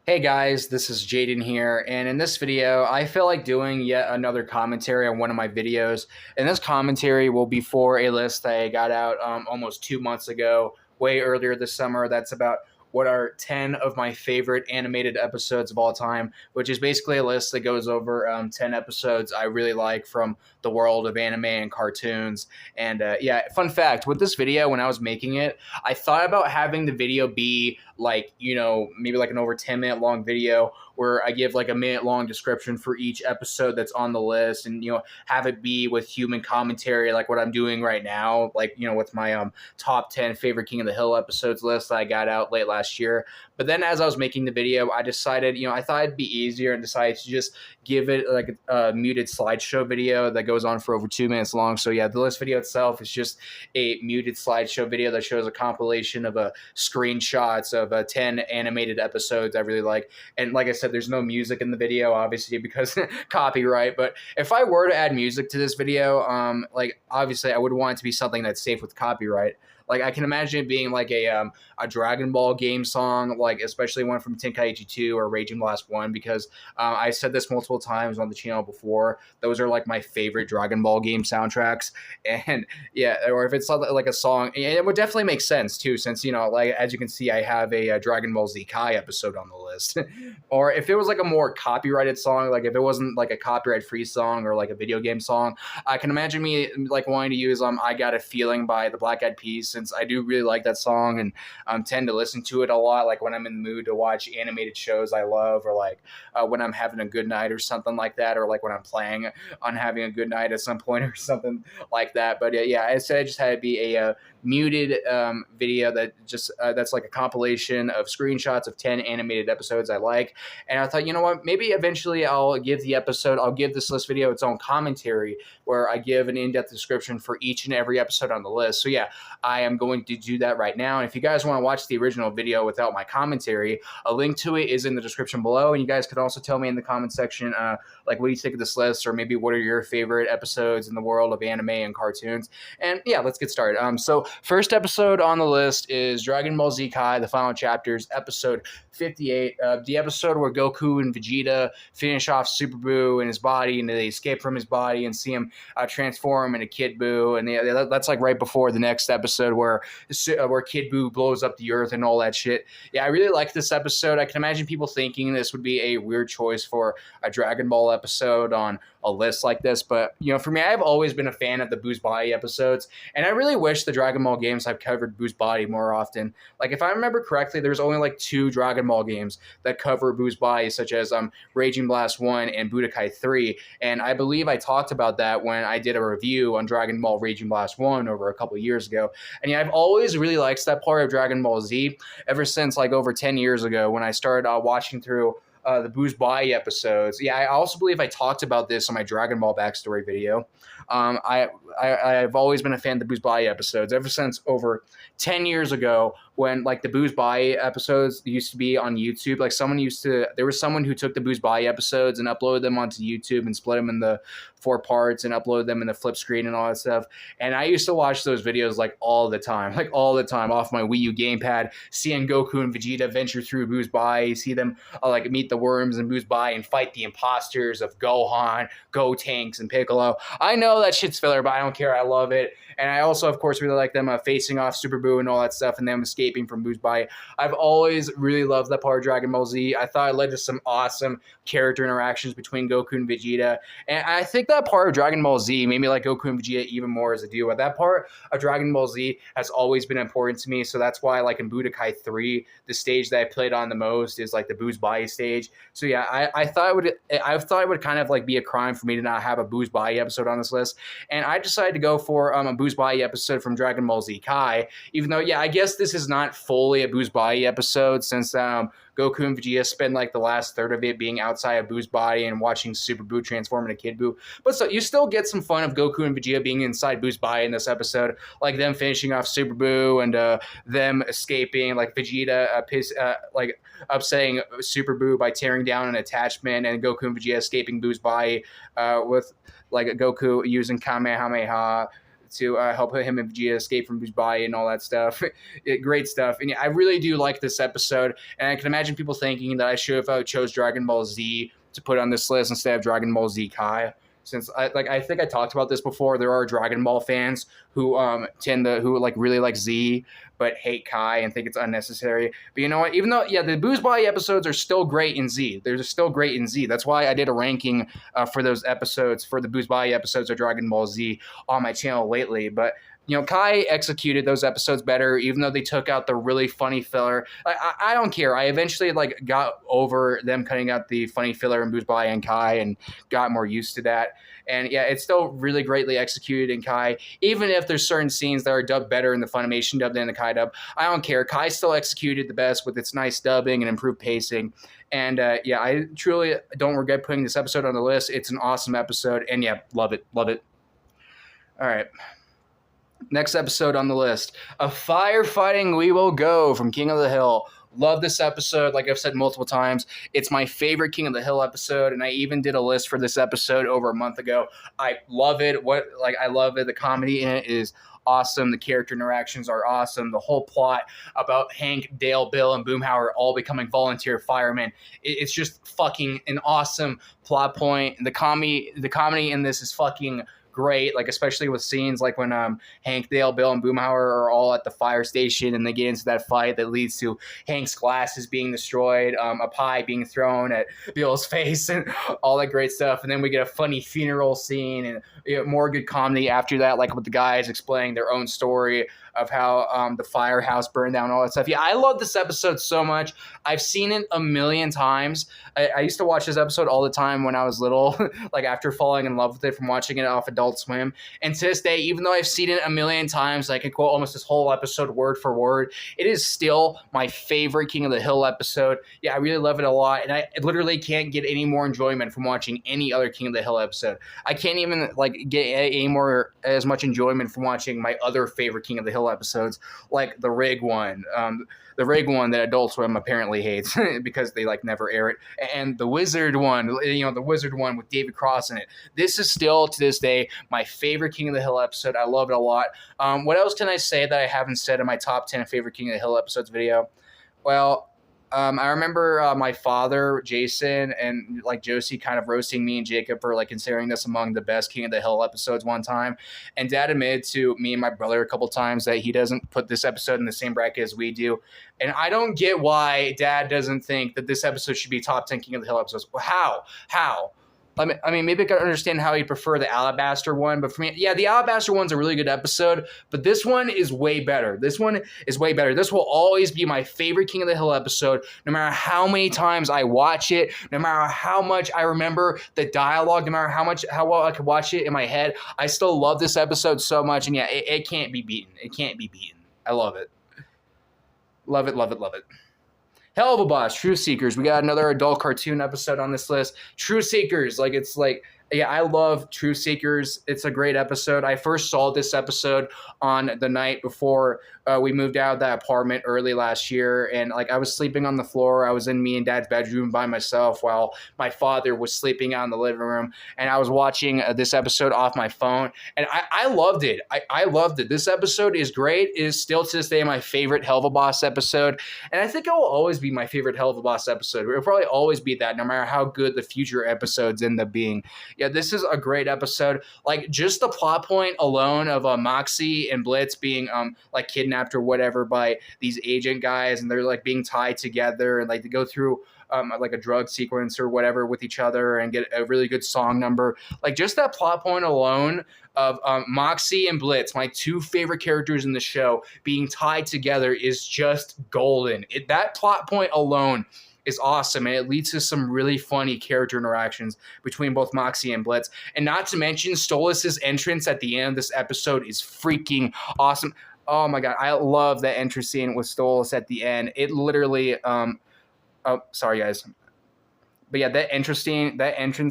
Hey guys, this is Jaden here, and in this video, I feel like doing yet another commentary on one of my videos. And this commentary will be for a list that I got out almost 2 months ago, way earlier this summer. That's about what are 10 of my favorite animated episodes of all time, which is basically a list that goes over 10 episodes I really like from the world of anime and cartoons. And yeah, fun fact with this video, when I was making it, I thought about having the video be like, maybe like an over 10-minute long video where I give like a minute long description for each episode that's on the list, and have it be with human commentary like what I'm doing right now, like with my top 10 favorite King of the Hill episodes list that I got out late last year. But then as I was making the video, I decided, I thought it'd be easier and decided to just give it like a muted slideshow video that goes on for over 2 minutes long. So yeah, the list video itself is just a muted slideshow video that shows a compilation of screenshots of 10 animated episodes I really like. And like I said, there's no music in the video, obviously, because copyright. But if I were to add music to this video, like obviously I would want it to be something that's safe with copyright. Like I can imagine it being like a Dragon Ball game song, like especially one from Tenkaichi 2 or Raging Blast 1, because I said this multiple times on the channel before. Those are like my favorite Dragon Ball game soundtracks. And yeah, or if it's like a song, it would definitely make sense too, since like as you can see, I have a Dragon Ball Z Kai episode on the list. Or if it was like a more copyrighted song, like if it wasn't like a copyright free song or like a video game song, I can imagine me like wanting to use I Got a Feeling by the Black Eyed Peas, since I do really like that song and tend to listen to it a lot, like when I'm in the mood to watch animated shows I love, or like when I'm having a good night or something like that, or like when I'm playing on having a good night at some point or something like that. But yeah, I said I just had to be a muted video that just that's like a compilation of screenshots of 10 animated episodes I like. And I thought, you know what, maybe eventually I'll give this list video its own commentary where I give an in-depth description for each and every episode on the list. So yeah, I am going to do that right now. And if you guys want to watch the original video without my commentary, a link to it is in the description below. And you guys could also tell me in the comment section, like, what do you think of this list, or maybe what are your favorite episodes in the world of anime and cartoons. And yeah, let's get started. So first episode on the list is Dragon Ball Z Kai, the final chapters, episode 58, the episode where Goku and Vegeta finish off Super Buu in his body, and they escape from his body and see him transform into Kid Buu. And that's like right before the next episode where Kid Buu blows up the earth and all that shit. Yeah, I really like this episode. I can imagine people thinking this would be a weird choice for a Dragon Ball episode on a list like this, but for me, I've always been a fan of the Buu's body episodes, and I really wish the Dragon Ball games have covered Buu's body more often. Like, if I remember correctly, there's only like 2 Dragon Ball games that cover Buu's body, such as Raging Blast 1 and Budokai 3, and I believe I talked about that when I did a review on Dragon Ball Raging Blast 1 over a couple years ago. And yeah, I've always really liked that part of Dragon Ball Z ever since like over 10 years ago when I started watching through the Buu's body episodes. Yeah, I also believe I talked about this on my Dragon Ball backstory video. I've always been a fan of the Buu's body episodes ever since over 10 years ago, when like the Buu's body episodes used to be on YouTube. Like there was someone who took the Buu's body episodes and uploaded them onto YouTube and split them in the 4 parts and uploaded them in the flip screen and all that stuff. And I used to watch those videos like all the time off my Wii U gamepad, seeing Goku and Vegeta venture through Buu's body, see them like meet the worms in Buu's body and fight the imposters of Gohan, Gotenks, and Piccolo. I know that shit's filler, but I don't care. I love it. And I also, of course, really like them facing off Super Buu and all that stuff, and them escaping from Buu's body. I've always really loved that part of Dragon Ball Z. I thought it led to some awesome character interactions between Goku and Vegeta. And I think that part of Dragon Ball Z made me like Goku and Vegeta even more as a duo. But that part of Dragon Ball Z has always been important to me. So that's why, like in Budokai 3, the stage that I played on the most is like the Buu's body stage. So yeah, I thought it would kind of like be a crime for me to not have a Buu's body episode on this list. And I decided to go for a Buu's body episode from Dragon Ball Z Kai, even though, yeah, I guess this is not fully a Buu's body episode, since Goku and Vegeta spend like the last third of it being outside of Buu's body and watching Super Buu transform into Kid Buu. But so you still get some fun of Goku and Vegeta being inside Buu's body in this episode, like them finishing off Super Buu and them escaping, like Vegeta like upsetting Super Buu by tearing down an attachment, and Goku and Vegeta escaping Buu's body with like Goku using Kamehameha to help him and Vegeta escape from Buzbai and all that stuff. Great stuff. And yeah, I really do like this episode. And I can imagine people thinking that I should have chose Dragon Ball Z to put on this list instead of Dragon Ball Z Kai. Since I think I talked about this before, there are Dragon Ball fans who really like Z but hate Kai and think it's unnecessary. But you know what? Even though the Booze Body episodes are still great in Z, they're still great in Z. That's why I did a ranking for those episodes, for the Booze Body episodes of Dragon Ball Z on my channel lately. But Kai executed those episodes better, even though they took out the really funny filler. I don't care. I eventually got over them cutting out the funny filler in Booze Body and Kai and got more used to that. And yeah, it's still really greatly executed in Kai, even if there's certain scenes that are dubbed better in the Funimation dub than the Kai dub. I don't care. Kai still executed the best with its nice dubbing and improved pacing. And I truly don't regret putting this episode on the list. It's an awesome episode. And yeah, love it. Love it. All right. Next episode on the list, A Firefighting We Will Go from King of the Hill. Love this episode. Like I've said multiple times, it's my favorite King of the Hill episode, and I even did a list for this episode over a month ago. I love it. I love it. The comedy in it is awesome. The character interactions are awesome. The whole plot about Hank, Dale, Bill, and Boomhauer all becoming volunteer firemen. It's just fucking an awesome plot point. The comedy in this is fucking great, especially with scenes like when Hank, Dale, Bill, and Boomhauer are all at the fire station and they get into that fight that leads to Hank's glasses being destroyed, a pie being thrown at Bill's face, and all that great stuff. And then we get a funny funeral scene and more good comedy after that, with the guys explaining their own story of how the firehouse burned down, all that stuff. Yeah, I love this episode so much. I've seen it a million times. I used to watch this episode all the time when I was little, after falling in love with it from watching it off Adult Swim. And to this day, even though I've seen it a million times, I can quote almost this whole episode word for word, it is still my favorite King of the Hill episode. Yeah, I really love it a lot, and I literally can't get any more enjoyment from watching any other King of the Hill episode. I can't even get as much enjoyment from watching my other favorite King of the Hill episodes, like the Rig one. The Rig one that Adult Swim apparently hates because they never air it, and the Wizard one, the Wizard one with David Cross in it. This is still to this day my favorite King of the Hill episode. I love it a lot. What else can I say that I haven't said in my top 10 favorite King of the Hill episodes video? Well, I remember my father, Jason, and Josie kind of roasting me and Jacob for considering this among the best King of the Hill episodes one time. And Dad admitted to me and my brother a couple times that he doesn't put this episode in the same bracket as we do. And I don't get why Dad doesn't think that this episode should be top 10 King of the Hill episodes. How? I mean, maybe I could understand how you prefer the Alabaster one, but for me, yeah, the Alabaster one's a really good episode, but this one is way better. This one is way better. This will always be my favorite King of the Hill episode, no matter how many times I watch it, no matter how much I remember the dialogue, no matter how well I could watch it in my head. I still love this episode so much, and yeah, it can't be beaten. It can't be beaten. I love it. Love it, love it, love it. Hell of a Boss, True Seekers. We got another adult cartoon episode on this list. True Seekers, yeah, I love True Seekers. It's a great episode. I first saw this episode on the night before we moved out of that apartment early last year, and I was sleeping on the floor. I was in me and Dad's bedroom by myself while my father was sleeping out in the living room, and I was watching this episode off my phone, and I loved it. I loved it. This episode is great. It is still to this day my favorite Hell of a Boss episode, and I think it will always be my favorite Hell of a Boss episode. It will probably always be that, no matter how good the future episodes end up being. Yeah, this is a great episode. Just the plot point alone of Moxie and Blitz being kidnapped or whatever by these agent guys, and they're being tied together, and to go through a drug sequence or whatever with each other and get a really good song number. Just that plot point alone of Moxie and Blitz, my two favorite characters in the show, being tied together is just golden. That plot point alone is awesome, and it leads to some really funny character interactions between both Moxie and Blitz. And not to mention, Stolas' entrance at the end of this episode is freaking awesome. Oh my god, I love that entrance scene with Stolas at the end. It literally, sorry guys. But yeah, that entrance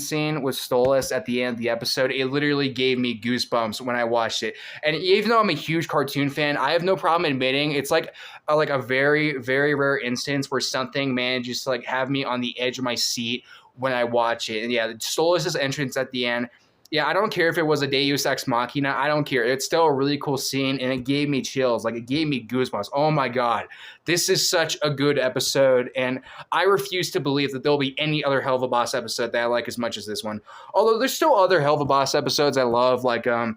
scene with Stolas at the end of the episode, it literally gave me goosebumps when I watched it. And even though I'm a huge cartoon fan, I have no problem admitting it's a very, very rare instance where something manages to have me on the edge of my seat when I watch it. And yeah, Stolas' entrance at the end Yeah, I don't care if it was a Deus Ex Machina. I don't care. It's still a really cool scene, and it gave me chills. Like, it gave me goosebumps. Oh my god, this is such a good episode, and I refuse to believe that there'll be any other Hell of a Boss episode that I like as much as this one. Although there's still other Hell of a Boss episodes I love, like the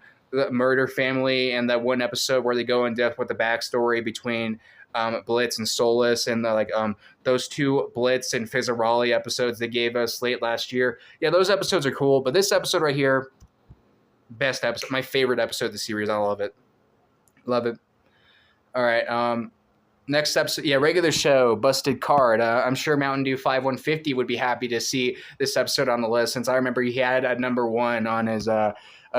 Murder Family and that one episode where they go in depth with the backstory between Blitz and Solus, and those two Blitz and Fizzarali episodes they gave us late last year. Yeah, those episodes are cool, but this episode right here, best episode, my favorite episode of the series. I love it. Love it. All right. Next episode, yeah, regular show, Busted Card. I'm sure Mountain Dew 5150 would be happy to see this episode on the list, since I remember he had a number one on his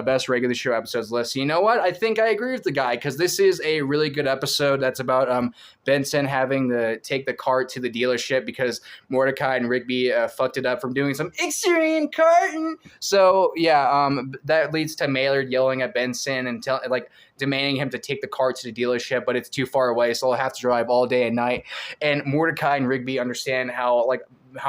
best regular show episodes list. So you know what? I think I agree with the guy, because this is a really good episode that's about Benson having to take the cart to the dealership because Mordecai and Rigby fucked it up from doing some extreme karting. So yeah, that leads to Maylard yelling at Benson and demanding him to take the cart to the dealership, but it's too far away, so I'll have to drive all day and night. And Mordecai and Rigby understand how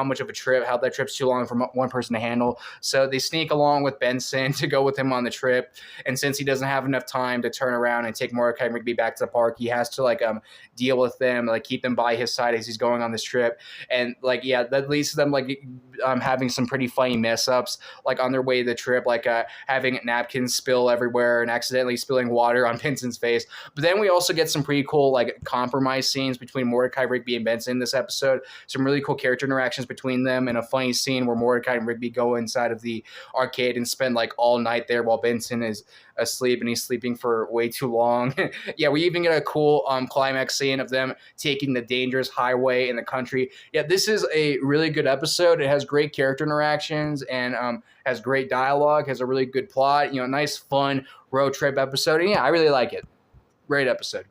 much of a trip, how that trip's too long for one person to handle. So they sneak along with Benson to go with him on the trip. And since he doesn't have enough time to turn around and take Mordecai and Rigby back to the park, he has to deal with them, keep them by his side as he's going on this trip. And that leads to them having some pretty funny mess ups, on their way to the trip, having napkins spill everywhere and accidentally spilling water on Benson's face. But then we also get some pretty cool compromise scenes between Mordecai, Rigby, and Benson in this episode. Some really cool character interactions between them, and a funny scene where Mordecai and Rigby go inside of the arcade and spend all night there while Benson is asleep, and he's sleeping for way too long. Yeah, we even get a cool climax scene of them taking the dangerous highway in the country. Yeah, this is a really good episode. It has great character interactions and has great dialogue, has a really good plot, nice fun road trip episode. And yeah, I really like it. Great episode.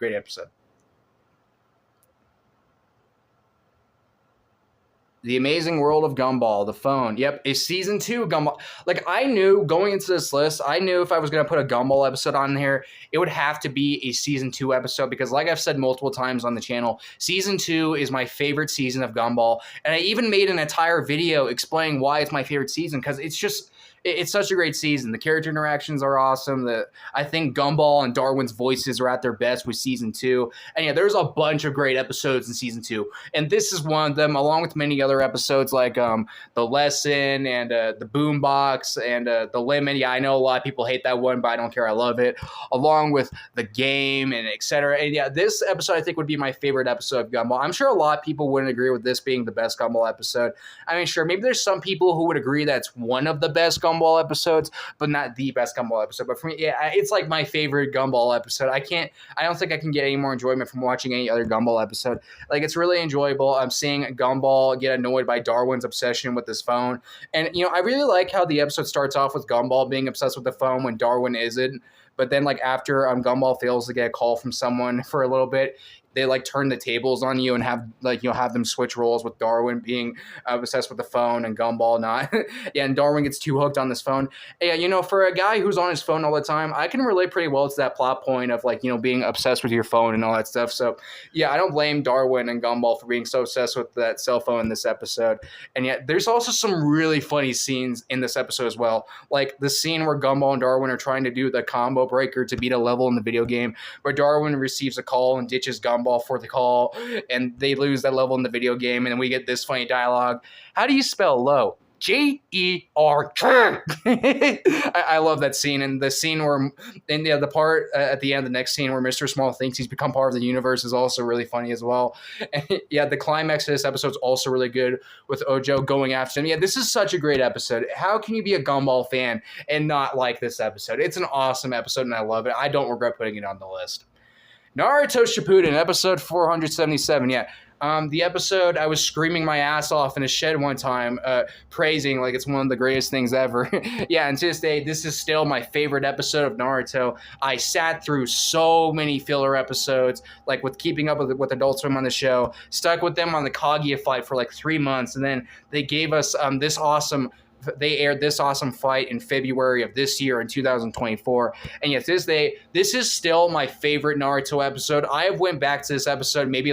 The Amazing World of Gumball, the phone. Yep, a season 2 Gumball. I knew going into this list, I knew if I was going to put a Gumball episode on here, it would have to be a season 2 episode, because I've said multiple times on the channel, season 2 is my favorite season of Gumball. And I even made an entire video explaining why it's my favorite season, because it's such a great season. The character interactions are awesome. I think Gumball and Darwin's voices are at their best with season 2. And yeah, there's a bunch of great episodes in season 2. And this is one of them, along with many other episodes The Lesson and the Boombox and The Lemon. Yeah, I know a lot of people hate that one, but I don't care. I love it. Along with The Game and etc. And yeah, this episode I think would be my favorite episode of Gumball. I'm sure a lot of people wouldn't agree with this being the best Gumball episode. I mean, sure, maybe there's some people who would agree that's one of the best Gumball episodes, but not the best Gumball episode. But for me, yeah, it's my favorite Gumball episode. I don't think I can get any more enjoyment from watching any other Gumball episode. It's really enjoyable. I'm seeing Gumball get annoyed by Darwin's obsession with his phone. And, I really like how the episode starts off with Gumball being obsessed with the phone when Darwin isn't. But then, after Gumball fails to get a call from someone for a little bit, they turn the tables on you and have have them switch roles, with Darwin being obsessed with the phone and Gumball not. Yeah, and Darwin gets too hooked on this phone. Yeah, for a guy who's on his phone all the time, I can relate pretty well to that plot point of being obsessed with your phone and all that stuff. So yeah, I don't blame Darwin and Gumball for being so obsessed with that cell phone in this episode. And yet there's also some really funny scenes in this episode as well. The scene where Gumball and Darwin are trying to do the combo breaker to beat a level in the video game, where Darwin receives a call and ditches Gumball for the call, and they lose that level in the video game, and then we get this funny dialogue. How do you spell low? Jerk. I love that scene, and the scene where, and yeah, the part at the end, the next scene where Mr. Small thinks he's become part of the universe is also really funny as well. And yeah, the climax of this episode is also really good, with Ojo going after him. Yeah, this is such a great episode. How can you be a Gumball fan and not like this episode? It's an awesome episode, and I love it. I don't regret putting it on the list. Naruto Shippuden, episode 477. Yeah, the episode I was screaming my ass off in a shed one time, praising it's one of the greatest things ever. Yeah, and to this day, this is still my favorite episode of Naruto. I sat through so many filler episodes, with keeping up with Adult Swim on the show, stuck with them on the Kaguya fight for 3 months, and then they gave us they aired this awesome fight in February of this year in 2024. And yet this is still my favorite Naruto episode. I have went back to this episode maybe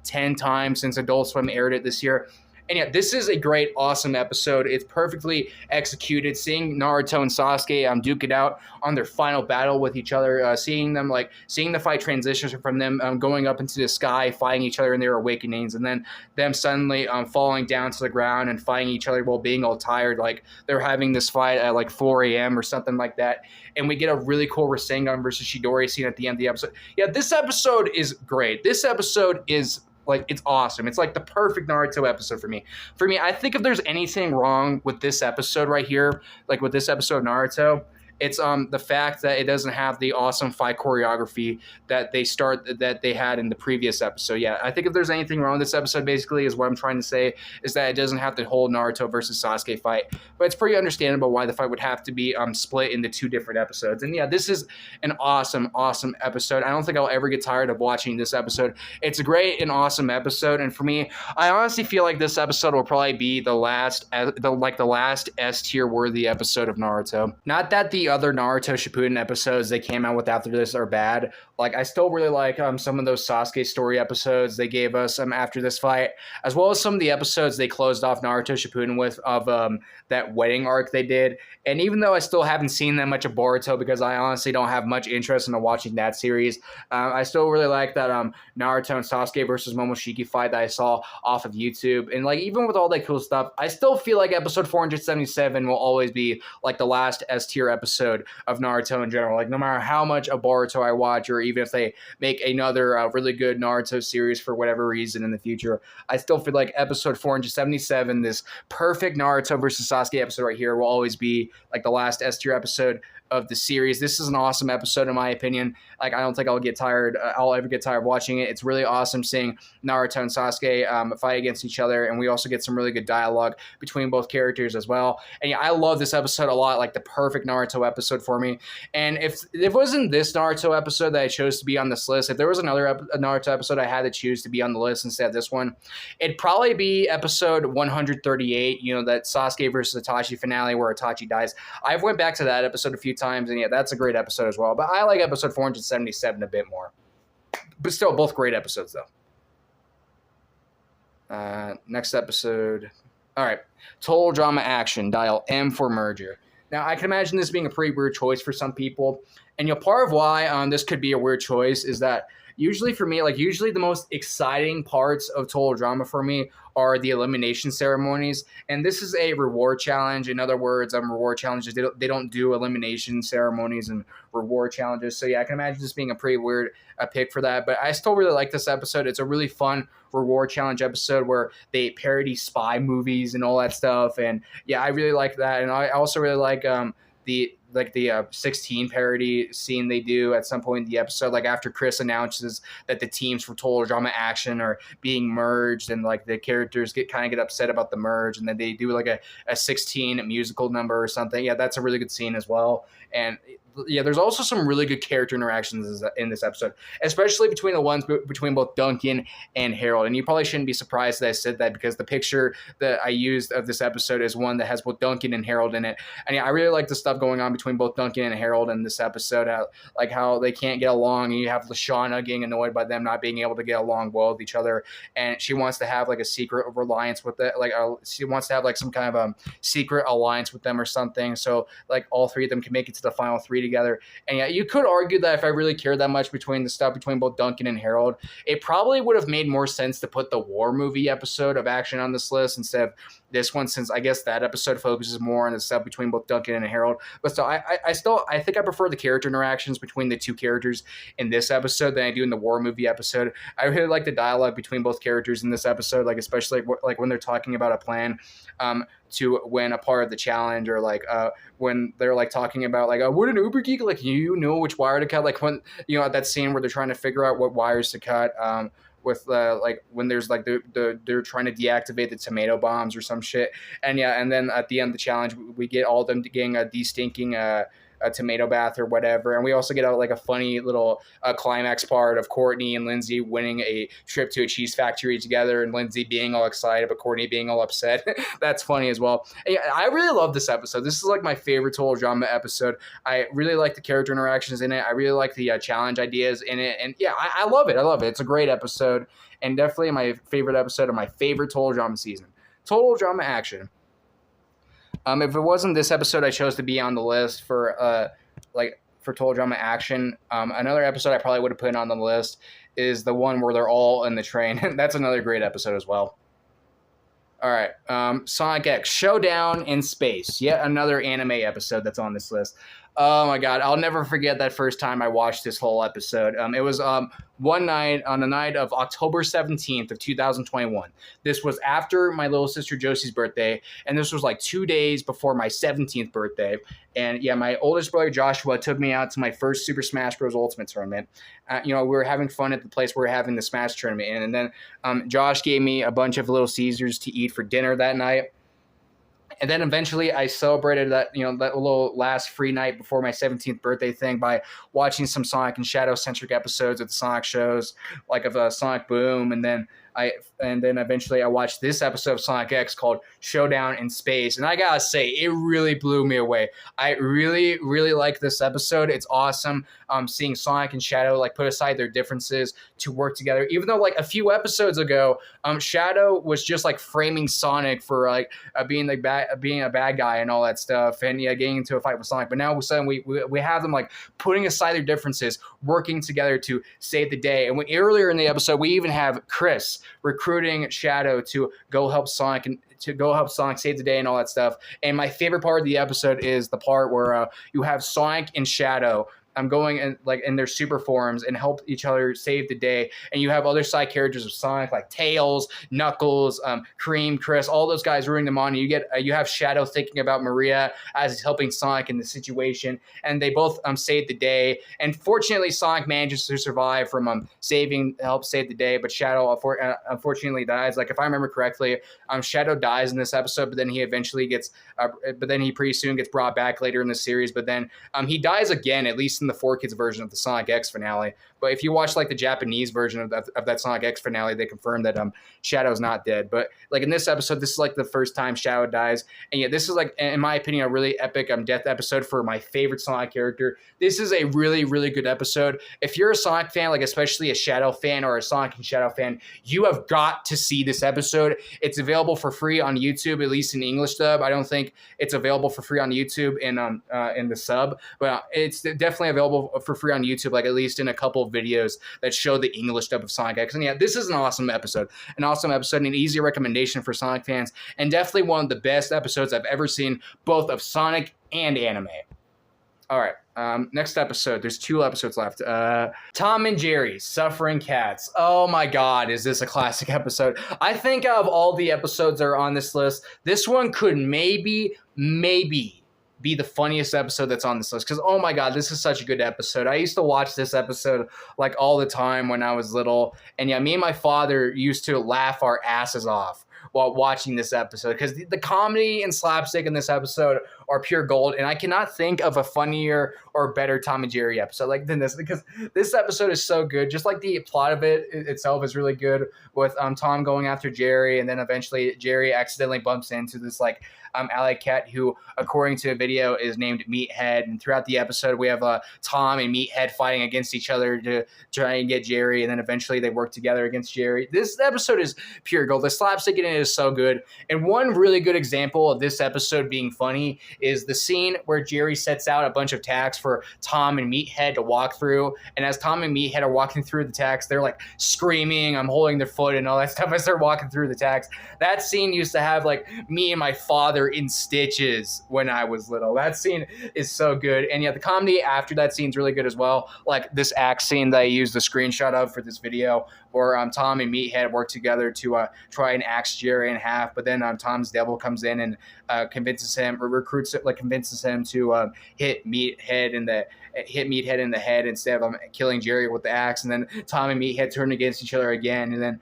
10 times since Adult Swim aired it this year. And yeah, this is a great, awesome episode. It's perfectly executed. Seeing Naruto and Sasuke duke it out on their final battle with each other, seeing the fight transition from them going up into the sky, fighting each other in their awakenings, and then them suddenly falling down to the ground and fighting each other while being all tired, like they're having this fight at like 4 a.m. or something like that. And we get a really cool Rasengan versus Chidori scene at the end of the episode. Yeah, this episode is great. This episode is like, it's awesome. It's like the perfect Naruto episode for me. I think if there's anything wrong with this episode right here, like with this episode of Naruto, it's the fact that it doesn't have the awesome fight choreography that they had in the previous episode. Yeah, I think if there's anything wrong with this episode, basically, is what I'm trying to say, is that it doesn't have the whole Naruto versus Sasuke fight. But it's pretty understandable why the fight would have to be split into 2 different episodes. And yeah, this is an awesome, awesome episode. I don't think I'll ever get tired of watching this episode. It's a great and awesome episode. And for me, I honestly feel like this episode will probably be the last S tier worthy episode of Naruto. Not that the other Naruto Shippuden episodes they came out with after this are bad. Like, I still really like some of those Sasuke story episodes they gave us after this fight, as well as some of the episodes they closed off Naruto Shippuden with of that wedding arc they did. And even though I still haven't seen that much of Boruto because I honestly don't have much interest in watching that series, I still really like that Naruto and Sasuke versus Momoshiki fight that I saw off of YouTube. And like, even with all that cool stuff, I still feel like episode 477 will always be like the last S tier episode of Naruto in general. Like, no matter how much of Boruto I watch, or even if they make another really good Naruto series for whatever reason in the future, I still feel like episode 477, this perfect Naruto versus Sasuke episode right here, will always be like the last S tier episode of the series. This is an awesome episode in my opinion. Like, I don't think I'll ever get tired of watching it. It's really awesome seeing Naruto and Sasuke fight against each other, and we also get some really good dialogue between both characters as well. And yeah, I love this episode a lot, like the perfect Naruto episode for me. And if it wasn't this Naruto episode that I chose to be on this list, if there was another Naruto episode I had to choose to be on the list instead of this one, it'd probably be episode 138, that Sasuke versus Itachi finale where Itachi dies. I've went back to that episode a few times, and yeah, that's a great episode as well. But I like episode 477 a bit more. But still, both great episodes, though. Next episode. All right. Total drama action. Dial M for merger. Now, I can imagine this being a pretty weird choice for some people. And part of why this could be a weird choice is that usually for me, usually the most exciting parts of total drama for me are the elimination ceremonies. And this is a reward challenge. In other words, reward challenges, they don't do elimination ceremonies and reward challenges. So yeah, I can imagine this being a pretty weird pick for that. But I still really like this episode. It's a really fun reward challenge episode where they parody spy movies and all that stuff. And yeah, I really like that. And I also really like the 16 parody scene they do at some point in the episode, like after Chris announces that the teams for Total Drama Action are being merged, and like the characters get upset about the merge, and then they do like a 16 musical number or something. Yeah, that's a really good scene as well. And yeah, there's also some really good character interactions in this episode, especially between the ones between both Duncan and Harold. And you probably shouldn't be surprised that I said that, because the picture that I used of this episode is one that has both Duncan and Harold in it. And yeah, I really like the stuff going on between both Duncan and Harold in this episode, how they can't get along, and you have Lashana getting annoyed by them not being able to get along well with each other, and she wants to have like a secret alliance with it, she wants to have like some kind of secret alliance with them or something, so like all three of them can make it to the final 3 together. And yeah, you could argue that if I really cared that much between the stuff between both Duncan and Harold, it probably would have made more sense to put the war movie episode of action on this list instead of this one, since I guess that episode focuses more on the stuff between both Duncan and Harold. But still, I think I prefer the character interactions between the two characters in this episode than I do in the war movie episode. I really like the dialogue between both characters in this episode, like especially like when they're talking about a plan to win a part of the challenge, or when they're like talking about would an Uber geek which wire to cut, like when at that scene where they're trying to figure out what wires to cut, with when there's they're trying to deactivate the tomato bombs or some shit. And yeah, and then at the end of the challenge we get all of them getting a de-stinking a tomato bath or whatever, and we also get a funny little climax part of Courtney and Lindsay winning a trip to a cheese factory together, and Lindsay being all excited but Courtney being all upset. That's funny as well. And yeah, I really love this episode. This is like my favorite total drama episode. I really like the character interactions in it. I really like the challenge ideas in it, and yeah, I love it. It's a great episode, and definitely my favorite episode of my favorite total drama season. Total Drama Action. If it wasn't this episode, I chose to be on the list for Total Drama Action. Another episode I probably would have put on the list is the one where they're all in the train. That's another great episode as well. All right, Sonic X Showdown in Space. Yet another anime episode that's on this list. Oh my god, I'll never forget that first time I watched this whole episode. It was one night on the night of October 17th of 2021. This was after my little sister Josie's birthday, and this was like 2 days before my 17th birthday. And yeah, my oldest brother Joshua took me out to my first Super Smash Bros. Ultimate tournament. We were having fun at the place where we were having the Smash tournament, and then Josh gave me a bunch of Little Caesars to eat for dinner that night. And then eventually I celebrated that little last free night before my 17th birthday thing by watching some Sonic and Shadow centric episodes of the Sonic shows, like of Sonic Boom. And then eventually I watched this episode of Sonic X called Showdown in Space. And I gotta say, it really blew me away. I really, really like this episode. It's awesome seeing Sonic and Shadow put aside their differences to work together. Even though a few episodes ago, Shadow was just framing Sonic for being being a bad guy and all that stuff, and getting into a fight with Sonic. But now all of a sudden we have them putting aside their differences, working together to save the day. And earlier in the episode, we even have Chris recruiting Shadow to go help Sonic save the day and all that stuff. And my favorite part of the episode is the part where you have Sonic and Shadow going in their super forms and help each other save the day. And you have other side characters of Sonic like Tails, Knuckles, Cream, Chris, all those guys rooting them on. And you have Shadow thinking about Maria as he's helping Sonic in the situation, and they both save the day. And fortunately, Sonic manages to survive from help save the day, but Shadow unfortunately dies. If I remember correctly, Shadow dies in this episode, but then he eventually pretty soon gets brought back later in the series. But then he dies again, at least in the 4Kids version of the Sonic X finale. But if you watch the Japanese version of that Sonic X finale, they confirm that Shadow's not dead. But in this episode, this is the first time Shadow dies. And yeah, this is in my opinion, a really epic death episode for my favorite Sonic character. This is a really, really good episode. If you're a Sonic fan, especially a Shadow fan or a Sonic and Shadow fan, you have got to see this episode. It's available for free on YouTube, at least in English dub. I don't think it's available for free on YouTube in the sub, but it's definitely available for free on YouTube, at least in a couple of videos that show the English dub of Sonic X. And yeah, this is an awesome episode, an easy recommendation for Sonic fans, and definitely one of the best episodes I've ever seen, both of Sonic and anime. All right, next episode. There's 2 episodes left. Tom and Jerry, Suffering Cats. Oh my god, is this a classic episode? I think of all the episodes that are on this list, this one could maybe be the funniest episode that's on this list, because oh my god, this is such a good episode. I used to watch this episode all the time when I was little, and yeah, me and my father used to laugh our asses off while watching this episode, because the comedy and slapstick in this episode are pure gold, and I cannot think of a funnier or better Tom and Jerry episode than this, because this episode is so good. Just the plot of it itself is really good, with Tom going after Jerry, and then eventually Jerry accidentally bumps into this alley cat who, according to a video, is named Meathead. And throughout the episode, we have Tom and Meathead fighting against each other to try and get Jerry, and then eventually they work together against Jerry. This episode is pure gold. The slapstick in it is so good. And one really good example of this episode being funny is the scene where Jerry sets out a bunch of tasks for Tom and Meathead to walk through. And as Tom and Meathead are walking through the tasks, they're screaming, I'm holding their foot and all that stuff as they're walking through the tasks. That scene used to have me and my father in stitches when I was little. That scene is so good. And yeah, the comedy after that scene is really good as well. This axe scene that I used the screenshot of for this video, where Tom and Meathead work together to try and axe Jerry in half. But then Tom's devil comes in and convinces him to hit Meathead in the head instead of killing Jerry with the axe. And then Tom and Meathead turn against each other again. And then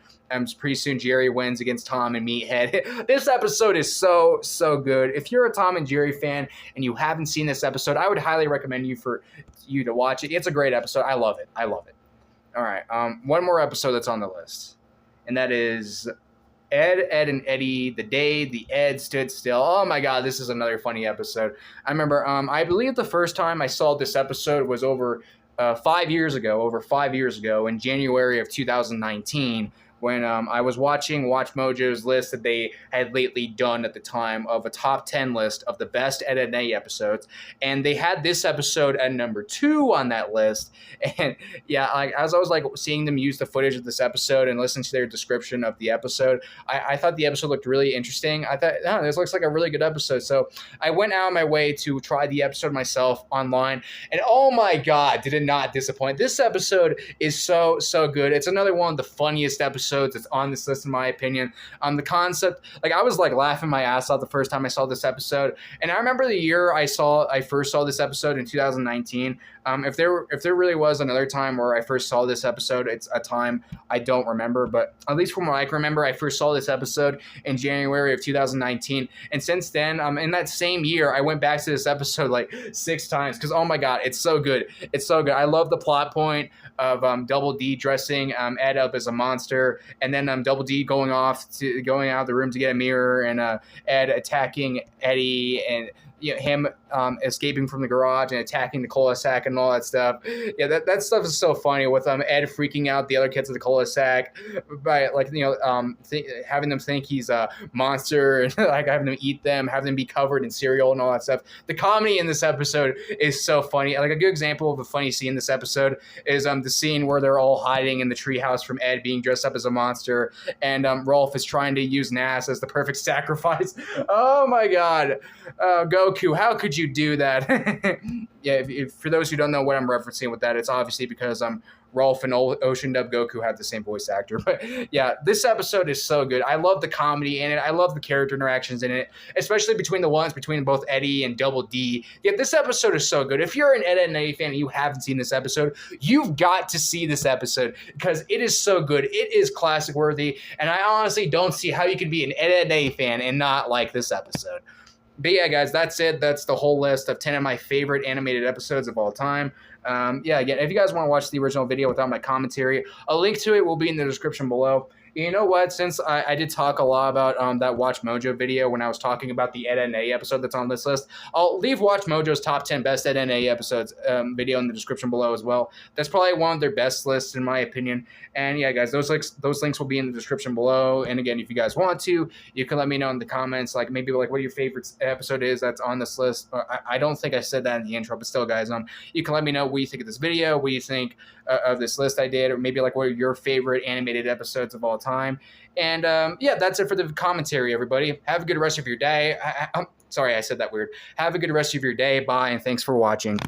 pretty soon Jerry wins against Tom and Meathead. This episode is so good. If you're a Tom and Jerry fan and you haven't seen this episode, I would highly recommend you to watch it. It's a great episode. I love it. All right. One more episode that's on the list, and that is Ed, and Eddy, the day the Ed stood still. Oh my god, this is another funny episode. I remember, I believe the first time I saw this episode was over 5 years ago in January of 2019, when I was watching WatchMojo's list that they had lately done at the time of a top 10 list of the best Ed, Edd n Eddy episodes, and they had this episode at number 2 on that list. And yeah, like as I was like seeing them use the footage of this episode and listen to their description of the episode, I thought the episode looked really interesting. I thought, oh, this looks like a really good episode. So I went out of my way to try the episode myself online, and oh my god, did it not disappoint. This episode is so good. It's another one of the funniest episodes that's on this list in my opinion. The concept, like I was like laughing my ass off the first time I saw this episode, and I remember the year I first saw this episode in 2019. If there really was another time where I first saw this episode, it's a time I don't remember, but at least from what I can remember, I first saw this episode in January of 2019, and since then, in that same year, I went back to this episode like 6 times because oh my god, it's so good. It's so good. I love the plot point of Double D dressing Ed up as a monster, and then Double D going out of the room to get a mirror, and Ed attacking Eddy, and him escaping from the garage and attacking the cul-de-sac and all that stuff. Yeah, that stuff is so funny with Ed freaking out the other kids at the cul-de-sac by having them think he's a monster and like having them eat them, having them be covered in cereal and all that stuff. The comedy in this episode is so funny. Like a good example of a funny scene in this episode is the scene where they're all hiding in the treehouse from Ed being dressed up as a monster, and Rolf is trying to use Nas as the perfect sacrifice. Oh my god, Goku, how could you do that? Yeah, if for those who don't know what I'm referencing with that, it's obviously because Rolf and Ocean Dub Goku have the same voice actor. But yeah, this episode is so good. I love the comedy in it. I love the character interactions in it, especially between both Eddy and Double D. Yeah, this episode is so good. If you're an Ed, Edd n Eddy fan and you haven't seen this episode, you've got to see this episode because it is so good. It is classic worthy, and I honestly don't see how you can be an Ed, Edd n Eddy fan and not like this episode. But yeah, guys, that's it. That's the whole list of 10 of my favorite animated episodes of all time. Yeah, again, if you guys want to watch the original video without my commentary, a link to it will be in the description below. You know what? Since I did talk a lot about that WatchMojo video when I was talking about the Ed, Edd n Eddy episode that's on this list, I'll leave WatchMojo's top 10 best Ed, Edd n Eddy episodes video in the description below as well. That's probably one of their best lists in my opinion. And yeah, guys, those links will be in the description below. And again, if you guys want to, you can let me know in the comments, like maybe like what your favorite episode is that's on this list. I don't think I said that in the intro, but still, guys, you can let me know what you think of this video, what you think of this list I did, or maybe like what are your favorite animated episodes of all time. And yeah, that's it for the commentary, everybody. Have a good rest of your day. Sorry, I said that weird. Have a good rest of your day. Bye, and thanks for watching.